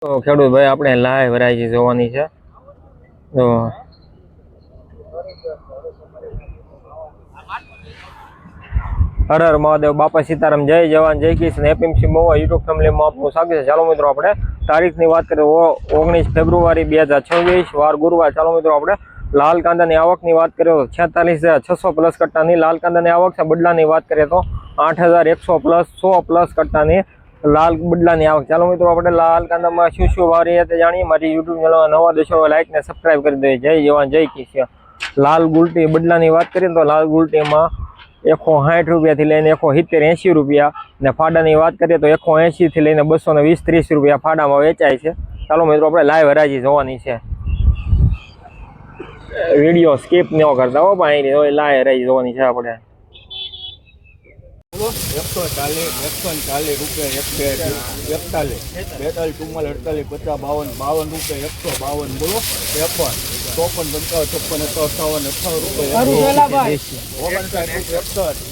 તો ખેડૂત ભાઈ આપણે લાઈવ હરાજી જોવાની છે તો હર હર મહાદેવ બાપા સીતારામ જય જવાન જય કિશન એપીએમસી મોવા યુટ્યુબ ફેમિલીમાં આપનું સ્વાગત છે। ચાલો મિત્રો આપણે તારીખની વાત કરીએ 19 ફેબ્રુઆરી 2026 વાર ગુરુવાર। ચાલો મિત્રો આપણે લાલ કાંદાની આવકની વાત કરીએ તો 46,600 પ્લસ કટ્ટાની લાલ કાંદાની આવક છે। બદલાની વાત કરીએ તો 8,100 પ્લસ 100 પ્લસ કટ્ટાની લાલ બદલાની આવક। ચાલો મિત્રો આપણે લાલ કાંદામાં શું ભાવ રહી તે જાણીએ। મારી યુટ્યુબ ચેનલ નવા દેશો લાઈક ને સબસ્ક્રાઈબ કરી દે। જય જવાન જય કિશન। લાલ ગુલટી બદલાની વાત કરીએ તો લાલ ગુલટીમાં 160 રૂપિયાથી લઈને 170-80 રૂપિયા ને ફાડાની વાત કરીએ તો 180 થી લઈને 220-30 રૂપિયા ફાડામાં વેચાય છે। ચાલો મિત્રો આપણે લાઈવ હરાજી જોવાની છે, વિડીયો સ્કીપ ન કરતા હો ભાઈ, લાઈવ હરાજી જોવાની છે આપણે। 140 રૂપિયા 41 42 44 45 50 52 52 રૂપિયા 152 બોલો 53 54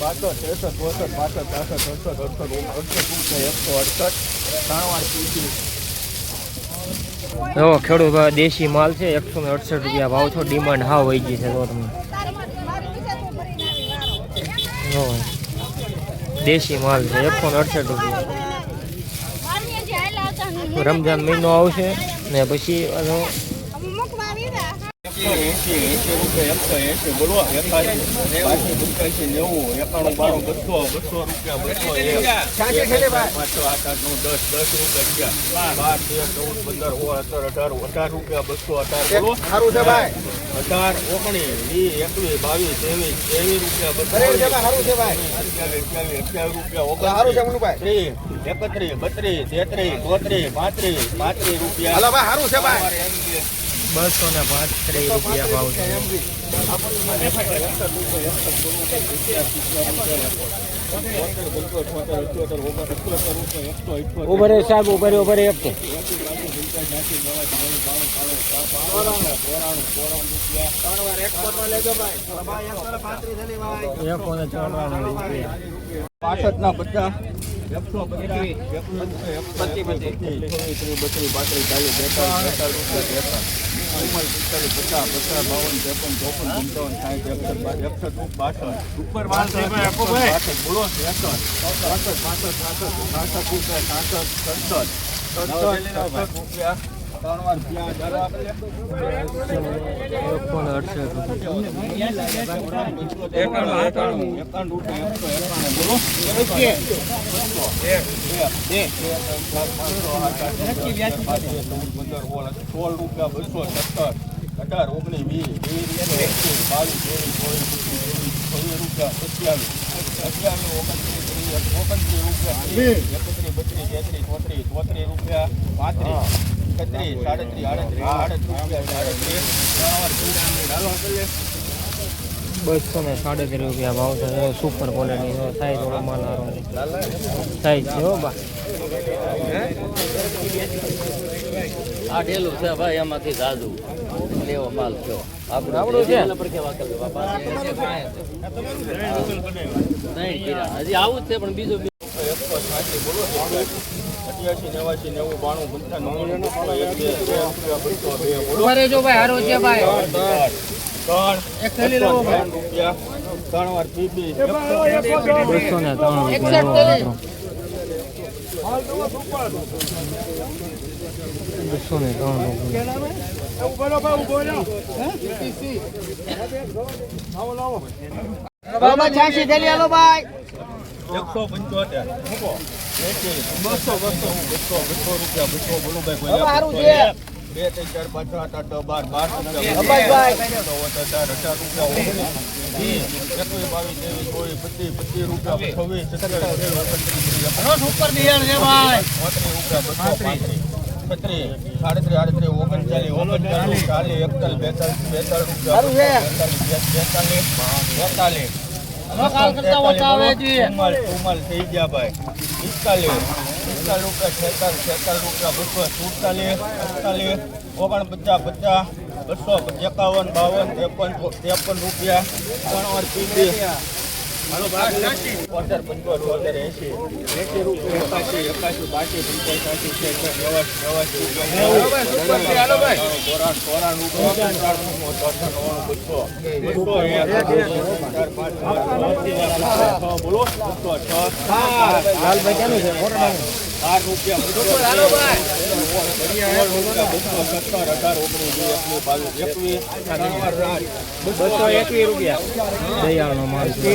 55 58 રૂપિયા। ખેડૂત દેશી માલ છે 168 રૂપિયા ભાવ છો। ડિમાન્ડ હા વહી ગઈ છે, તો તમને દેશી માલ છે 168 રૂપિયા। રમજાન મહિનો આવશે ને પછી 180 રૂપિયા બોલો 81 85 90 91 92 200 રૂપિયા 200 રૂપિયા 18 19 235 રૂપિયા ભાવ છે। ઉભરે સાહેબ ઉભરે એક તો ના બધા 132 રૂપિયા ભાવ છે। સુપર ક્વોલિટી સાઈઝ વાળો માલ સાઈઝ છે હો બા। આ ઢેલું છે ભાઈ, એમાંથી જાજુ લેવો માલ કયો આપણું છે હજી આવું જ છે પણ બીજું 251 52 53 53 રૂપિયા દયાળનો માલ છે.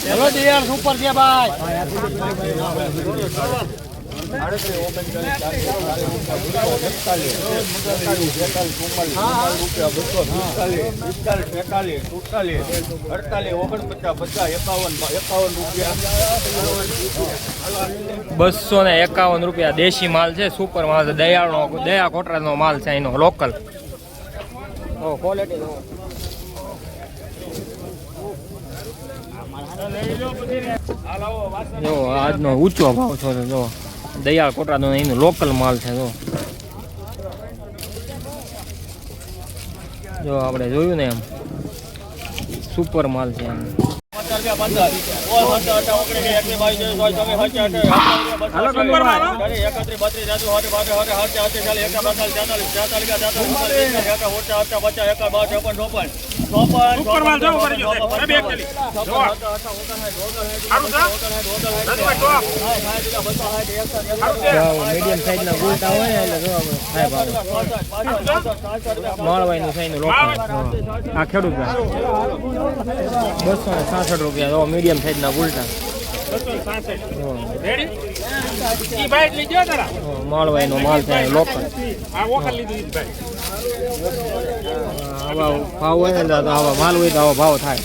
ચલો તૈયાર સુપર છે ભાઈ. ₹251 દેશી માલ છે, સુપર માલ છે, દયાળનો દયા કોટરાનો માલ છે, એનો લોકલ. ક્વોલિટી જો આજનો ઊંચો ભાવ છે. જો દયાળ કોટરાનો એનો લોકલ માલ છે. જો આપણે જોયું ને એમ સુપર માલ છે એમ. મીડિયમ સાઈઝના ગુલટા હોય ને એટલે જો થાય ભાવ. માળવાઈનું છે એનું લોકલ. આ ખેડૂત ₹266 જો મીડિયમ સાઈઝના ગુલટા. માળવાઈનો માલ છે લોકલ. આવા ભાવ હોય ને તો આવા માલ હોય તો આવો ભાવ થાય.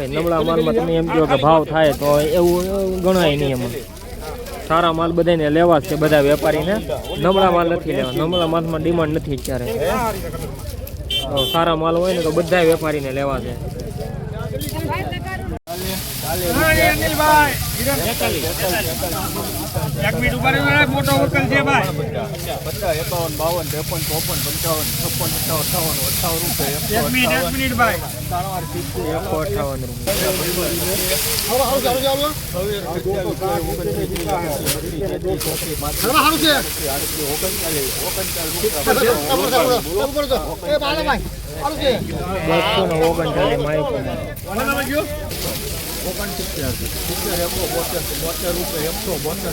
નબળા માલમાં તમે એમ કહો કે ભાવ થાય તો એવું ગણાય નહીં. એમાં સારા માલ બધાને લેવા છે, બધા વેપારીને. નબળા માલ નથી લેવા. નબળા માલમાં ડિમાન્ડ નથી અત્યારે. સારા માલ હોય ને તો બધા વેપારીને લેવા છે. મોટો વકલ છે ભાઈ.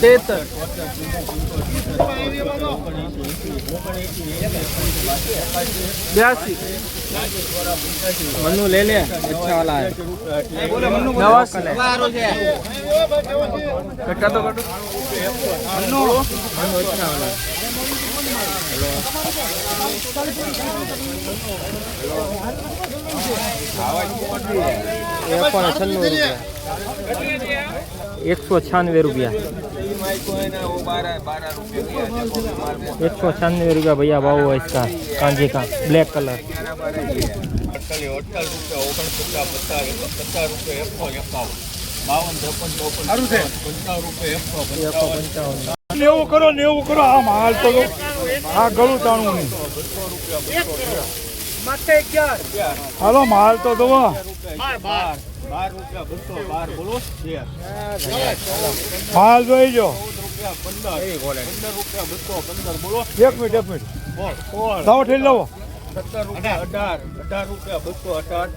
82 मन्नू ले ले, अच्छा वाला है. कट्टा तो कटो मन्नू अच्छा वाला है. ₹196 ₹196 भैया भाव है इसका. कांजी का ब्लैक कलर. नेवु करो आ माल तो आ गलू ताणू नहीं. हालो माल तो दो माल જોઈ જો. 1 મિનિટ લાવો ઠેલ લાવો. 218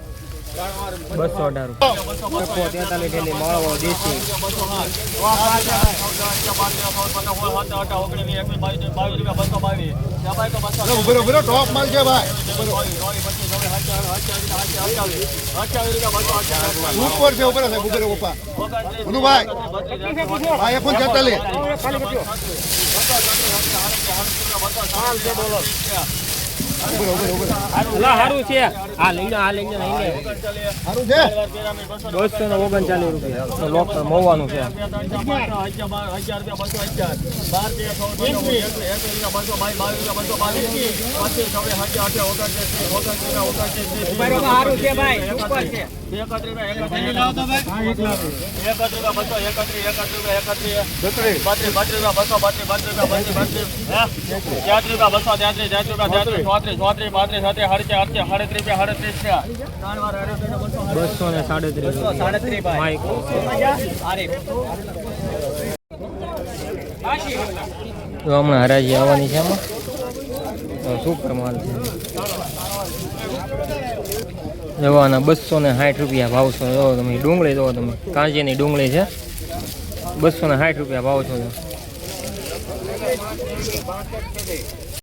143 માળવો દેશી. બરોબર ટોપ માલ છે ભાઈ. ઉપર છે ઉપર છે ઉપર ઓપા બોલું ભાઈ. ભાઈ 146 સારું છે આ લઈ લો સારું છે 239 રૂપિયા લોકલ મોવાનું છે સારું છે ભાઈ ઉપર છે બસો ને 37 માઇક તો હમણાં હરાજી આવવાની છે એમાં સુપર માલ છે જવાના 260 રૂપિયા ભાવ છો જો તમે ડુંગળી જો તમે કાંજીની ડુંગળી છે 260 રૂપિયા ભાવ છો